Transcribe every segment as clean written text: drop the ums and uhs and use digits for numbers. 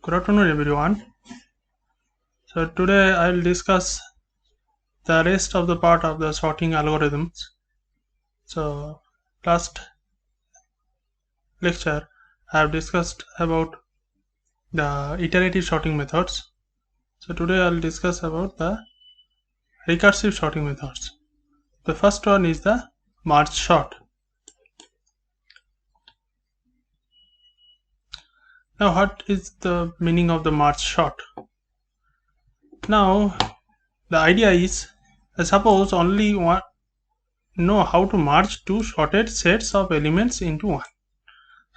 Good afternoon everyone. So today I will discuss the rest of the part of the sorting algorithms. So last lecture I have discussed about the iterative sorting methods. So today I will discuss about the recursive sorting methods. The first one is the Margeschott. Now what is the meaning of the Margeschott? Now the idea is, suppose only one know how to merge two sorted sets of elements into one.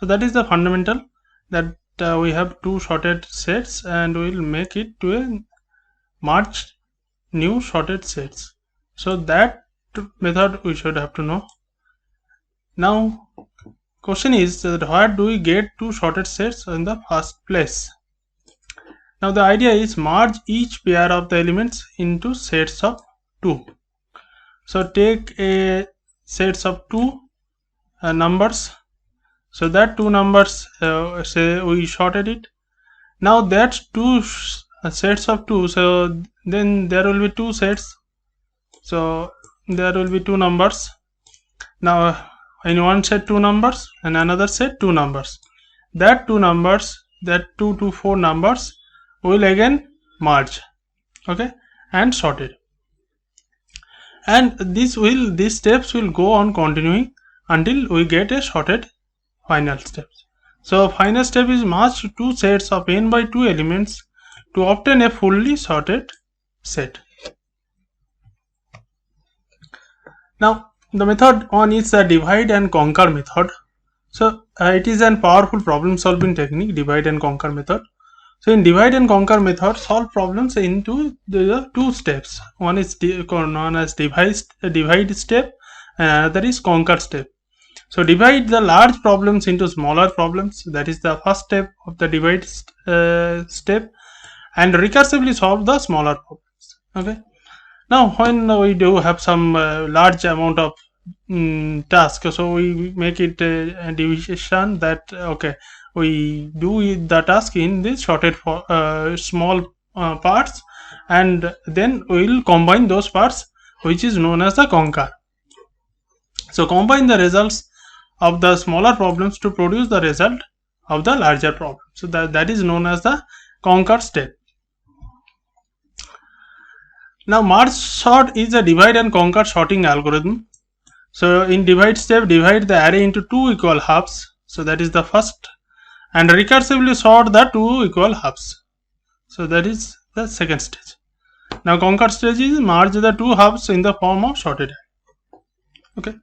So that is the fundamental, that we have two sorted sets and we will make it to a merged new sorted sets. So that method we should have to know. Now question is that where do we get two sorted sets in the first place? Now the idea is merge each pair of the elements into sets of 2. So take a sets of 2 numbers. So that 2 numbers, say we sorted it. Now that's 2 sets of 2. So then there will be 2 sets. So there will be 2 numbers. Now in one set 2 numbers and another set 2 numbers. That 2 numbers, that 2 to 4 numbers will again merge, okay, and sorted. And these steps will go on continuing until we get a sorted final steps. So final step is merge two sets of n by 2 elements to obtain a fully sorted set. Now the method one is the divide and conquer method. So it is a powerful problem solving technique, divide and conquer method. So in divide and conquer method, solve problems into the 2 steps. One is known as divide step and another is conquer step. So divide the large problems into smaller problems. That is the first step of the divide step, and recursively solve the smaller problems. Okay. Now when we do have some large amount of task, so we make it a division that okay, we do the task in this sorted small parts, and then we will combine those parts, which is known as the conquer. So combine the results of the smaller problems to produce the result of the larger problem. So that is known as the conquer step. Now Margeschott is a divide and conquer sorting algorithm. So in divide step, divide the array into 2 equal halves. So that is the first, and recursively sort the 2 equal halves. So that is the second stage. Now conquer stage is merge the 2 halves in the form of sorted array. Okay.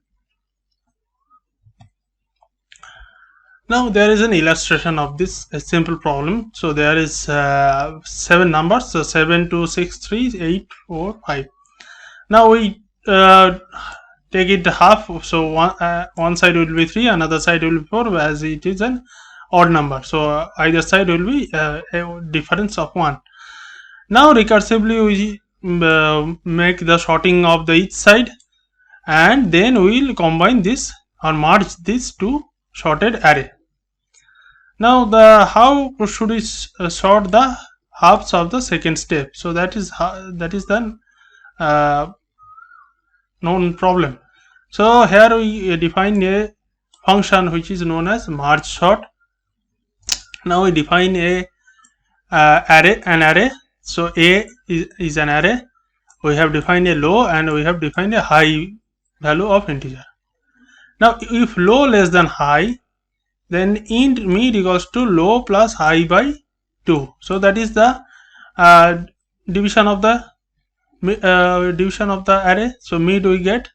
Now there is an illustration of this simple problem. So there is 7 numbers, so 7, 2, 6, 3, 8, 4, 5. Now we take it half, so one side will be 3, another side will be 4, as it is an odd number. So either side will be a difference of 1. Now recursively we make the sorting of the each side, and then we will combine this or merge this to sorted array. Now how should we sort the halves of the second step? So that is the known problem. So here we define a function which is known as Margeschott. Now we define a an array. So A is an array. We have defined a low and we have defined a high value of integer. Now if low less than high, then int mid equals to low plus high by 2. So that is the division of the array. So mid we get,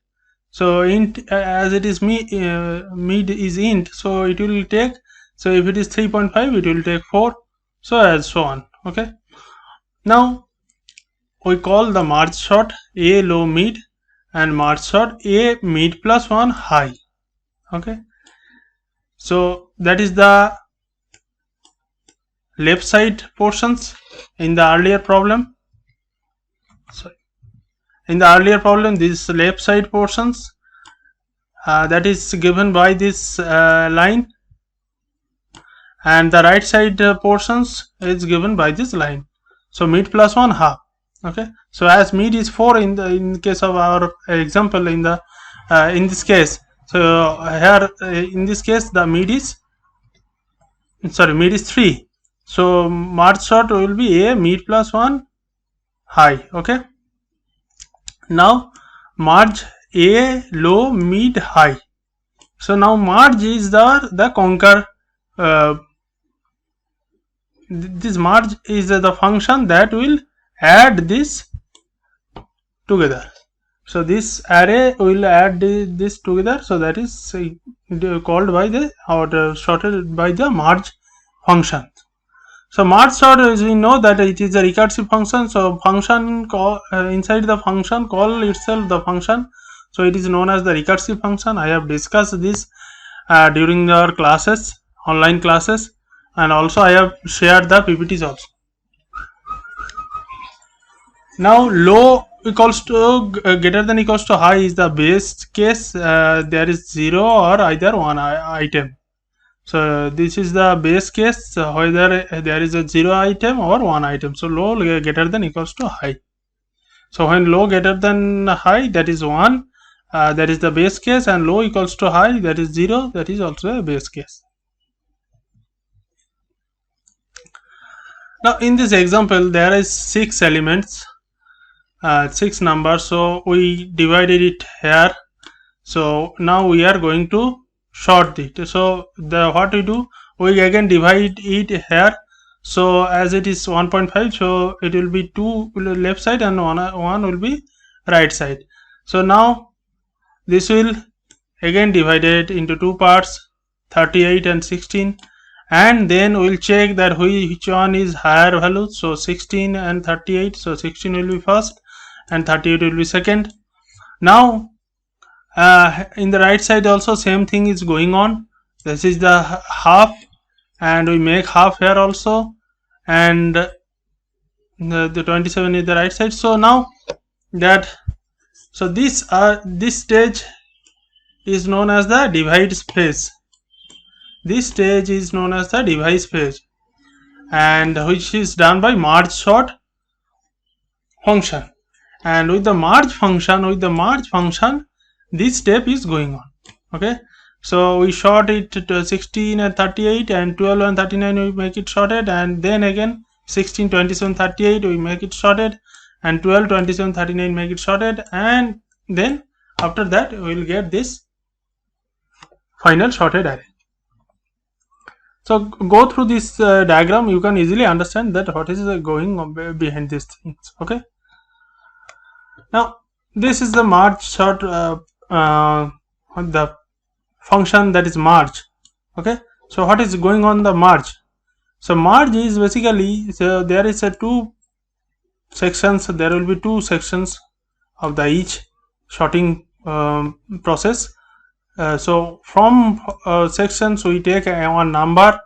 so int as it is mid is int, so it will take, so if it is 3.5 it will take 4, so as so on. Okay. Now we call the Margeschott a low mid and Margeschott a mid plus 1 high. Okay. So that is the left side portions in the earlier problem. Sorry. In the earlier problem, these left side portions that is given by this line, and the right side portions is given by this line. So mid plus 1 half. Okay, so as mid is 4 in case of our example in this case. So here in this case the mid is 3. So Margeschott will be a mid plus 1 high. Okay, now marge a low mid high. So now marge is the conquer. This marge is the function that will add this together. So this array will add this together. So that is called by the or sorted by the marge function. So Margeschott, as we know that it is a recursive function. So function call inside the function call itself the function. So it is known as the recursive function. I have discussed this during our classes, online classes, and also I have shared the PPTs also. Now low equals to greater than equals to high is the base case. There is 0 or either one item. So this is the base case, whether there is a 0 item or 1 item. So low greater than equals to high. So when low greater than high, that is 1, that is the base case, and low equals to high, that is 0, that is also a base case. Now in this example there is 6 elements, 6 numbers, so we divided it here. So now we are going to sort it. So what we do, we again divide it here. So as it is 1.5, so it will be 2 left side and 1 will be right side. So now this will again divided into 2 parts, 38 and 16, and then we'll check that which one is higher value. So 16 and 38, so 16 will be first and 38 will be second. Now in the right side also same thing is going on. This is the half, and we make half here also, and the 27 is the right side. So now that, so this stage is known as the divide phase. This stage is known as the divide phase, and which is done by Margeschott function. And with the marge function, this step is going on. Okay, so we sort it to 16 and 38, and 12 and 39 we make it sorted, and then again 16, 27, 38 we make it sorted, and 12, 27, 39 make it sorted, and then after that we will get this final sorted array. So go through this diagram, you can easily understand that what is going on behind these things. Okay, now this is the Margeschott the function, that is marge. Okay, so what is going on the marge? So marge is basically, so there is a 2 sections, there will be 2 sections of the each sorting process. So from sections we take one number,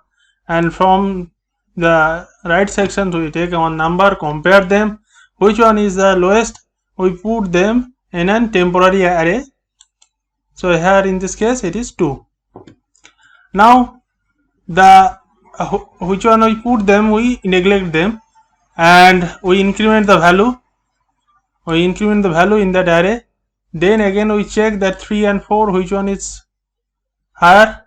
and from the right sections we take one number, compare them, which one is the lowest, we put them in a temporary array. So here in this case it is 2. Now the which one we put them, we neglect them, and we increment the value. We increment the value in that array. Then again we check that 3 and 4, which one is higher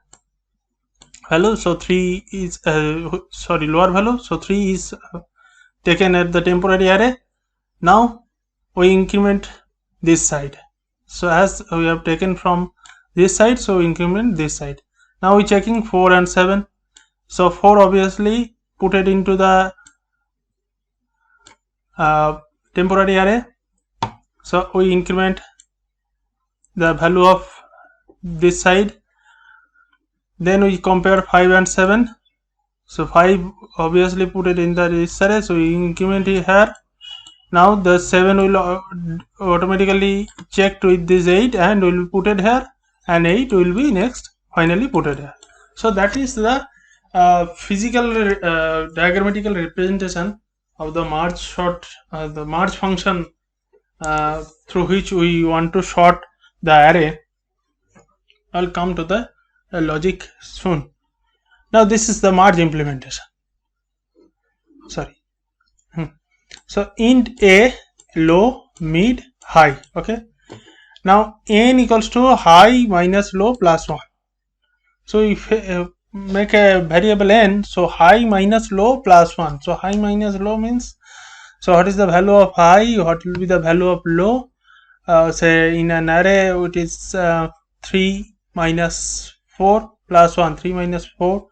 value. So 3 is lower value. So 3 is taken at the temporary array. Now we increment this side. So as we have taken from this side, so we increment this side. Now we checking 4 and 7. So 4 obviously put it into the temporary array. So we increment the value of this side. Then we compare 5 and 7. So 5 obviously put it in this array, so we increment it here. Now the 7 will automatically checked with this 8 and will be put it here, and 8 will be next finally put it here. So that is the physical diagrammatical representation of the Margeschott, the marge function through which we want to sort the array. I'll come to the logic soon. Now this is the merge implementation. Sorry. So int a, low, mid, high. Okay. Now n equals to high minus low plus 1. So if make a variable n, so high minus low plus 1. So high minus low means, so what is the value of high, what will be the value of low? Say in an array it is 3 minus 4 plus 1, 3 minus 4,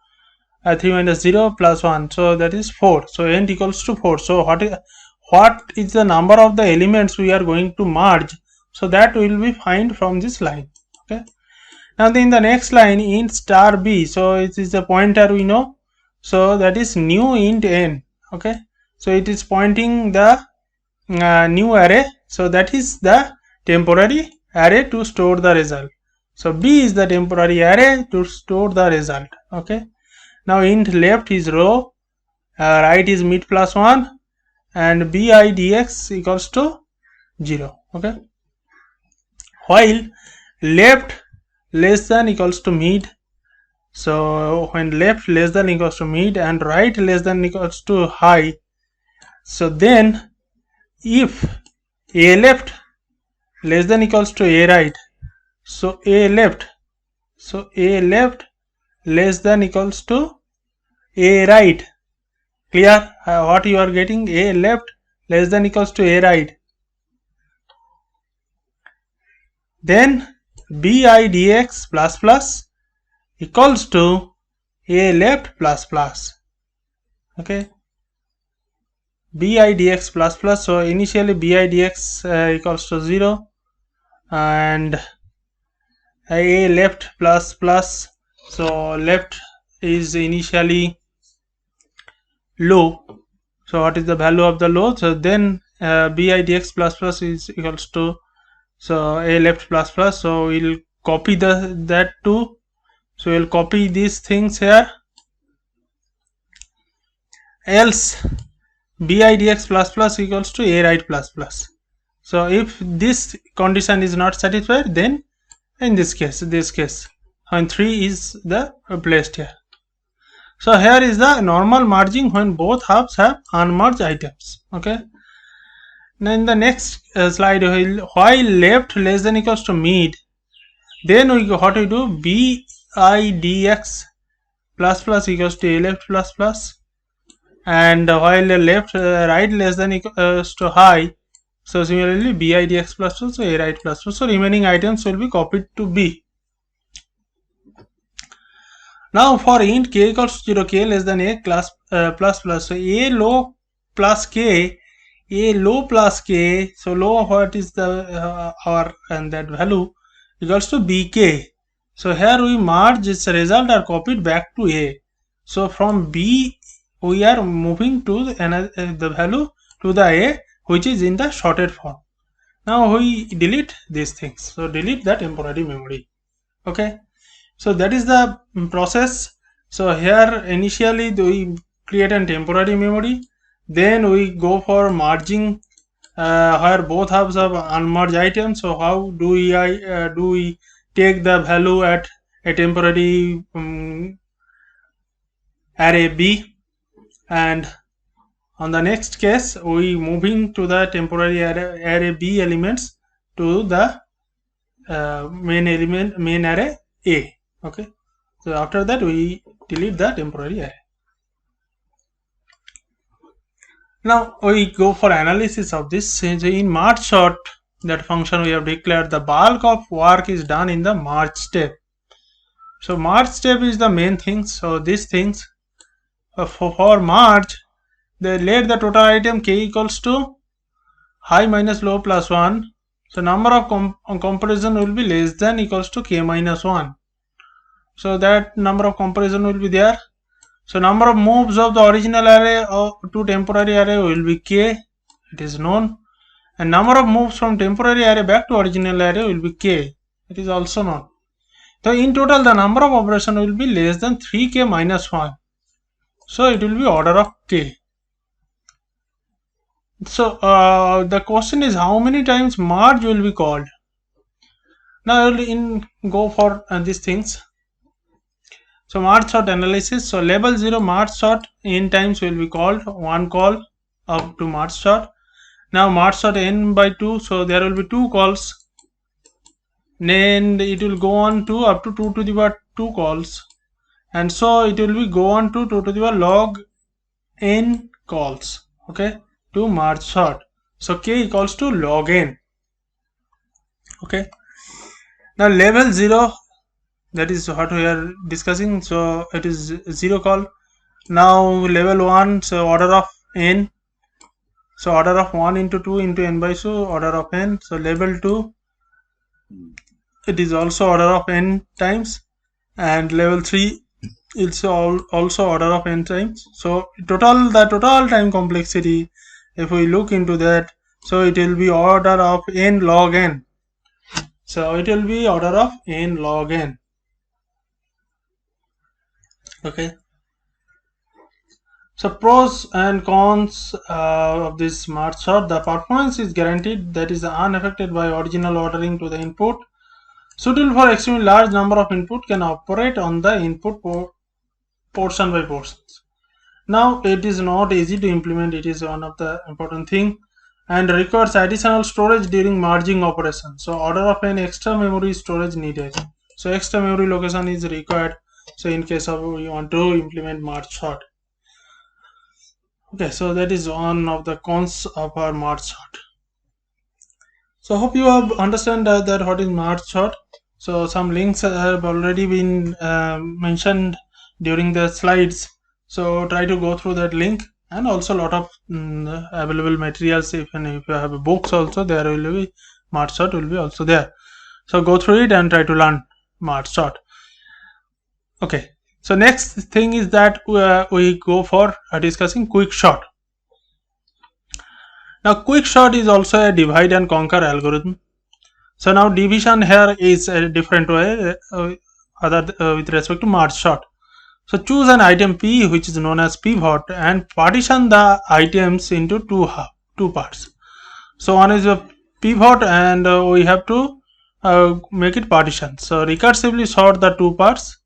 3 minus 0 plus 1, so that is 4. So n equals to 4. So what is the number of the elements we are going to merge? So that will be find from this line. Okay. Now in the next line, int star b, so it is a pointer we know, so that is new int n. Okay, so it is pointing the new array, so that is the temporary array to store the result. So b is the temporary array to store the result. Okay, now int left is row, right is mid plus 1, and bidx equals to 0. Okay, while left less than equals to mid, so when left less than equals to mid and right less than equals to high, so then if a left less than equals to a right, so a left less than equals to a right. Clear what you are getting? A left less than equals to a right, then bidx plus plus equals to a left plus plus. Okay, bidx plus plus, so initially bidx equals to 0 and a left plus plus, so left is initially low, so what is the value of the low? So then bidx plus plus is equals to, so a left plus plus, so we'll copy that too. So we'll copy these things here, else bidx plus plus equals to a right plus plus. So if this condition is not satisfied, then in this case when 3 is the placed here. So here is the normal merging when both halves have unmerged items. Okay. Now in the next slide, while left less than equals to mid, then what we do, bidx plus plus equals to a left plus plus, and while left right less than equals to high, so similarly bidx plus plus, so a right plus plus, so remaining items will be copied to b. Now for int k equals to 0, k less than a plus plus, so a low plus k, so low, what is the our and that value equals to bk. So here we merge this result are copied back to a. So from b we are moving to the value to the a, which is in the sorted form. Now we delete these things, so delete the temporary memory. Okay, so that is the process. So here initially we create a temporary memory, then we go for merging where both halves have unmerged items. So how do we take the value at a temporary array b, and on the next case we moving to the temporary array b elements to the main array a. Okay, so after that we delete the temporary array. Now we go for analysis of this. So in Margeschott, that function we have declared, the bulk of work is done in the merge step. So merge step is the main thing. So these things for merge, they let the total item k equals to high minus low plus 1. So number of comparison will be less than equals to k minus 1. So that number of comparison will be there. So number of moves of the original array to temporary array will be k, it is known, and number of moves from temporary array back to original array will be k, it is also known. So in total the number of operation will be less than 3k minus 1. So it will be order of k. So the question is how many times merge will be called. Now I will go for these things. So Margeschott analysis. So label 0 Margeschott n times will be called, one call up to Margeschott. Now Margeschott n by 2, so there will be 2 calls, and it will go on to up to 2 to the power 2 calls, and so it will be go on to 2 to the power log n calls, okay, to Margeschott. So k equals to log n. Okay, now level 0, that is what we are discussing, so it is 0 call. Now level 1, so order of n, so order of 1 into 2 into n by 2, order of n. So level 2, it is also order of n times, and level 3 is also order of n times. So the total time complexity, if we look into that, so it will be order of n log n. So it will be order of n log n. Okay. So pros and cons of this Margeschott. The performance is guaranteed, that is unaffected by original ordering to the input. Suitable for extremely large number of input, can operate on the input portion by portions. Now it is not easy to implement, it is one of the important thing, and requires additional storage during merging operation. So order of n extra memory storage needed. So extra memory location is required. So in case of we want to implement Margeschott. Okay, so that is one of the cons of our Margeschott. So hope you have understand that what is Margeschott. So some links have already been mentioned during the slides. So try to go through that link, and also a lot of available materials. Even if you have books also, there will be Margeschott will be also there. So go through it and try to learn Margeschott. Okay. So next thing is that we go for discussing Quickshot. Now Quickshot is also a divide and conquer algorithm. So now division here is a different way with respect to Margeschott. So choose an item P, which is known as pivot, and partition the items into two parts. So one is a pivot, and we have to make it partition. So recursively sort the two parts.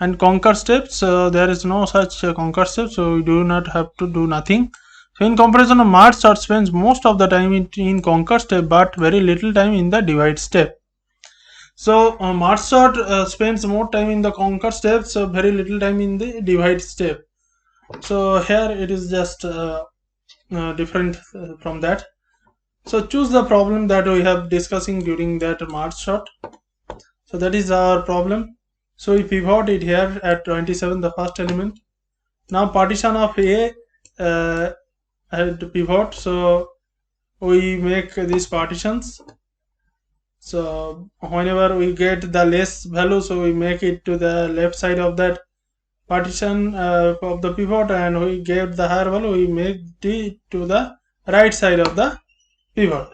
And conquer steps, there is no such conquer steps, so we do not have to do nothing. So in comparison, Margeschott spends most of the time in conquer step, but very little time in the divide step. So Margeschott spends more time in the conquer step, so very little time in the divide step. So here it is just different from that. So choose the problem that we have discussing during that Margeschott. So that is our problem. So we pivot it here at 27, the first element. Now partition of A at pivot, so we make these partitions. So whenever we get the less value, so we make it to the left side of that partition of the pivot, and we get the higher value, we make it to the right side of the pivot.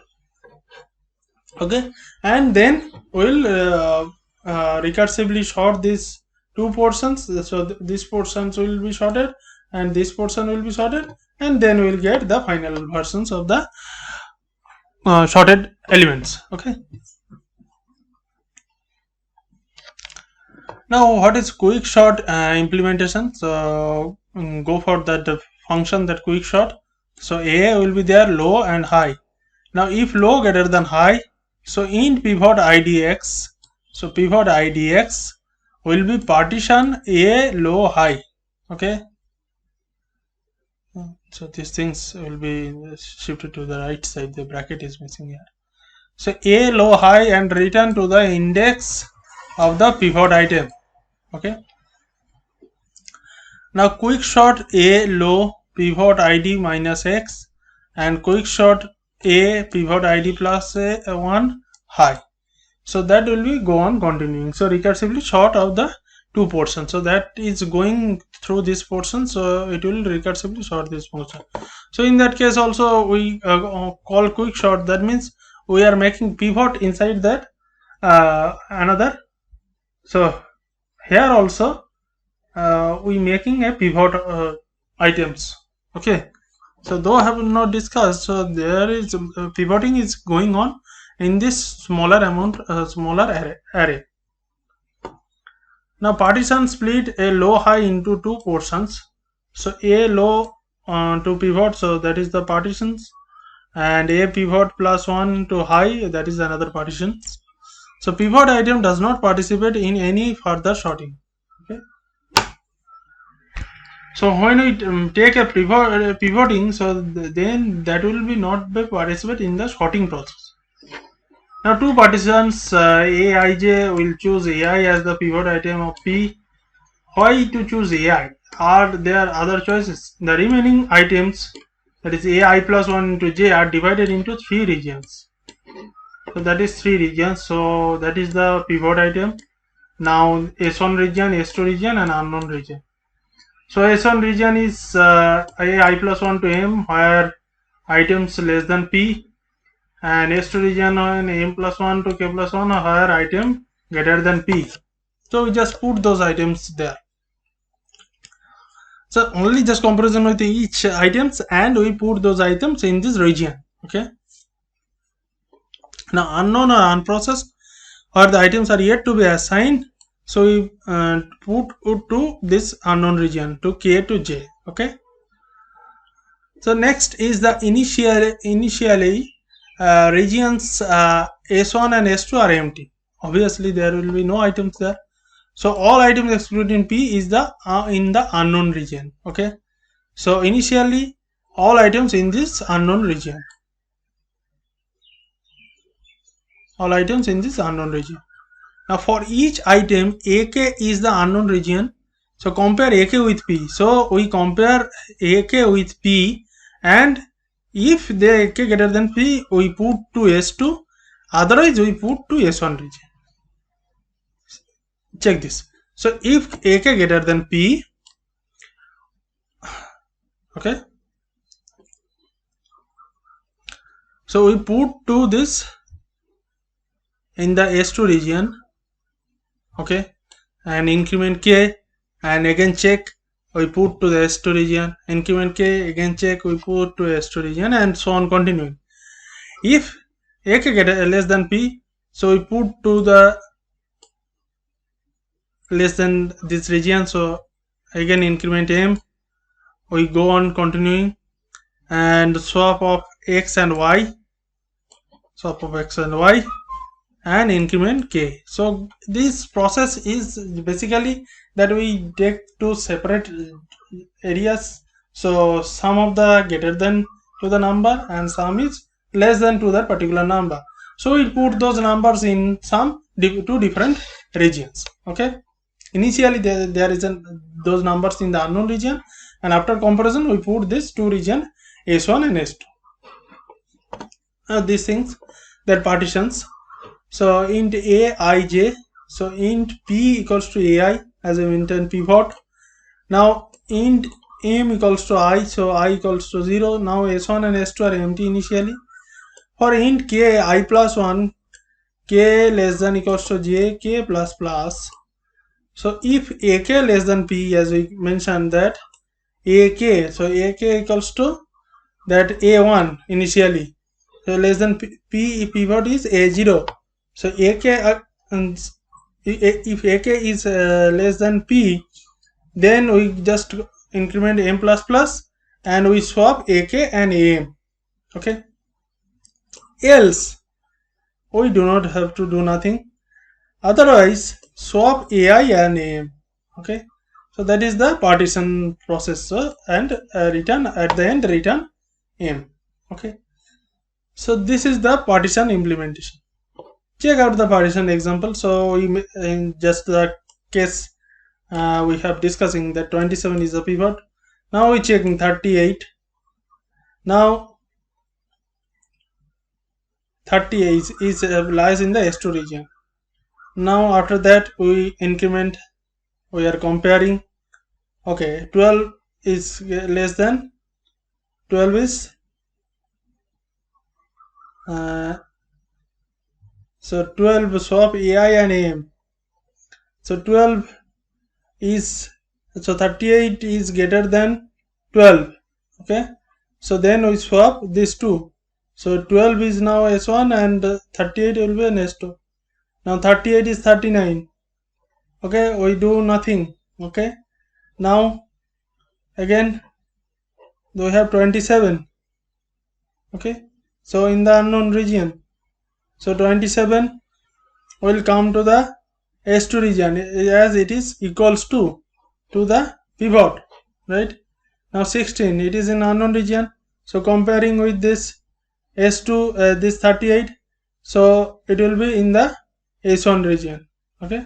Okay, and then we'll recursively sort these two portions. So these portions will be sorted, and this portion will be sorted, and then we'll get the final versions of the sorted elements. Okay. Now what is Quickshot implementation? So go for that function, that Quickshot. So A will be there, low and high. Now if low greater than high, so int pivot idx, so pivot idx will be partition A low high. Okay, so these things will be shifted to the right side, the bracket is missing here. So A low high, and return to the index of the pivot item. Okay, now Quickshot A low pivot id minus x, and Quickshot A pivot id plus 1 high. So that will be go on continuing. So recursively sort of the two portions. So that is going through this portion, so it will recursively sort this portion. So in that case also we call Quickshot. That means we are making pivot inside that another. So here also we making a pivot items. Okay. So though I have not discussed, so there is pivoting is going on in this smaller amount, smaller array. Now partition split a low high into two portions. So a low to pivot, so that is the partitions, and a pivot plus 1 to high, that is another partition. So pivot item does not participate in any further sorting. Okay. So when we take a pivoting, so then that will be not be participate in the sorting process. Now two partitions Aij will choose Ai as the pivot item of P. Why to choose Ai? Are there other choices? The remaining items, that is Ai plus 1 into j, are divided into three regions. So that is three regions. So that is the pivot item. Now S1 region, S2 region, and unknown region. So S1 region is I plus 1 to M, where items less than P, and S2 region on M plus 1 to K plus 1, where item greater than P. So we just put those items there. So only just comparison with each items, and we put those items in this region. Okay. Now unknown or unprocessed, where the items are yet to be assigned, so we put it to this unknown region, to K to J. Okay. So next is the initially regions S1 and S2 are empty. Obviously there will be no items there. So all items excluding P is the in the unknown region. Okay. So initially all items in this unknown region. All items in this unknown region. Now for each item, AK is the unknown region. So compare AK with P. So we compare AK with P, and if the AK greater than P, we put to S2. Otherwise, we put to S1 region. Check this. So if AK greater than P, okay. So we put to this in the S2 region. Okay, and increment K, and again check, we put to the S2 region, increment K, again check, we put to S2 region, and so on continuing. If AK greater less than P, so we put to the less than this region, so again increment M, we go on continuing, and swap of X and Y, and increment K. So this process is basically that we take two separate areas. So some of the greater than to the number, and some is less than to that particular number. So we put those numbers in some two different regions. Okay. Initially there is those numbers in the unknown region, and after comparison we put this two region S1 and S2. These things, that partitions. So int Aij, so int P equals to Ai as a intent pivot. Now int M equals to I, so I equals to 0. Now S1 and S2 are empty initially. For int K, I plus 1, K less than equals to J, K plus plus. So if AK less than P, as we mentioned that AK, so AK equals to that A1 initially. So less than P pivot is A0. So AK, if AK is less than P, then we just increment M plus plus, and we swap AK and AM. Okay. Else we do not have to do nothing. Otherwise, swap AI and AM. Okay. So that is the partition process, and return at the end, return M. Okay. So this is the partition implementation. Check out the partition example. So we, in just the case we have discussing that 27 is a pivot. Now we checking 38. Now 38 is lies in the S2 region. Now after that we increment, we are comparing. Okay, 12 is less than 12 is so 12 swap AI and AM. So 12 is, so 38 is greater than 12. Okay, so then we swap these two. So 12 is now S1 and 38 will be an S2. Now 38 is 39. Okay, we do nothing. Okay, now again we have 27. Okay, so in the unknown region, so 27 will come to the S2 region as it is equals to the pivot, right? Now 16, it is in unknown region, so comparing with this S2, this 38, so it will be in the S1 region. Okay,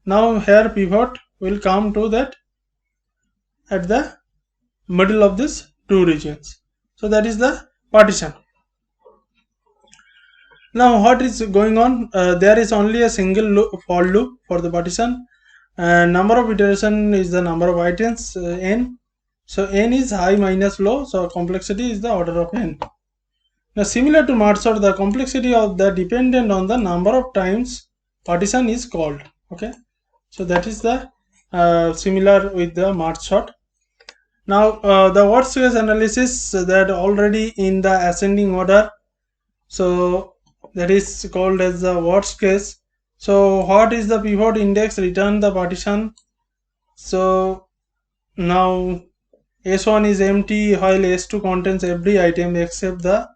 now here pivot will come to that at the middle of this two regions, so that is the partition. Now what is going on? There is only a single for loop for the partition, and number of iteration is the number of items, n. So n is high minus low, so complexity is the order of n. Now similar to Margeschott, the complexity of the dependent on the number of times partition is called. Okay, so that is the similar with the Margeschott. Now the worst case analysis, that already in the ascending order, so that is called as the worst case. So what is the pivot index? Return the partition. So now S1 is empty while S2 contains every item except the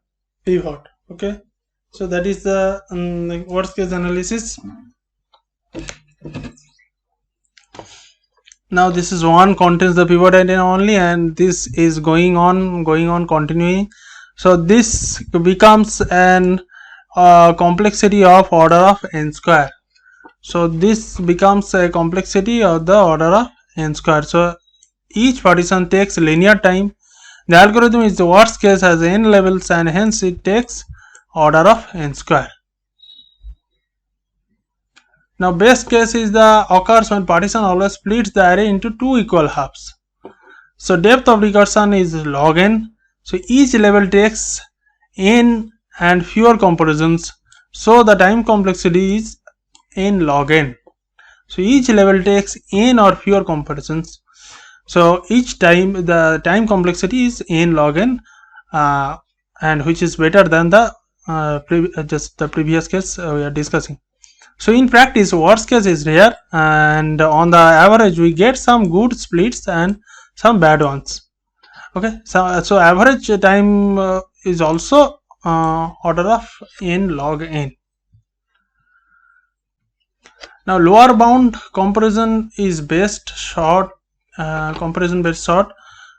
pivot. Okay, so that is the worst case analysis. Now this is one contains the pivot item only, and this is going on continuing. So this becomes an complexity of order of n square. So this becomes a complexity of the order of n square. So each partition takes linear time. The algorithm is the worst case, has n levels, and hence it takes order of n square. Now best case is the occurs when partition always splits the array into two equal halves. So depth of recursion is log n. So each level takes n and fewer comparisons. So the time complexity is n log n. So each level takes n or fewer comparisons. So each time the time complexity is n log n, and which is better than the just the previous case we are discussing. So in practice, worst case is rare, and on the average we get some good splits and some bad ones. Okay, so average time is also order of n log n. Now lower bound comparison is best sort, comparison based sort.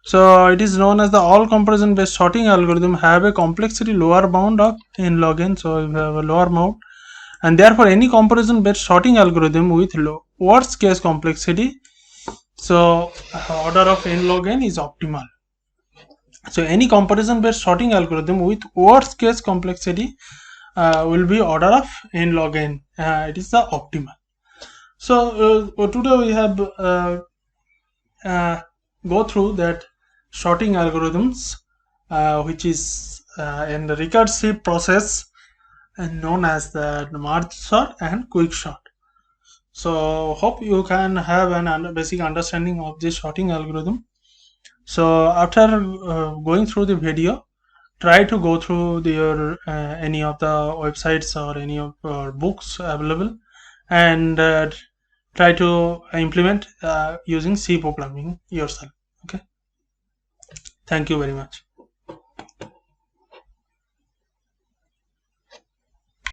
So it is known as the all comparison based sorting algorithm have a complexity lower bound of n log n. So we have a lower bound, and therefore any comparison based sorting algorithm with worst case complexity, so order of n log n is optimal. So any comparison based sorting algorithm with worst case complexity will be order of n log n. It is the optimal. So today we have go through that sorting algorithms, which is in the recursive process and known as the Margeschott and Quickshot. So hope you can have an basic understanding of this sorting algorithm. So after going through the video, try to go through your any of the websites or any of your books available, and try to implement using C programming yourself. Okay, thank you very much.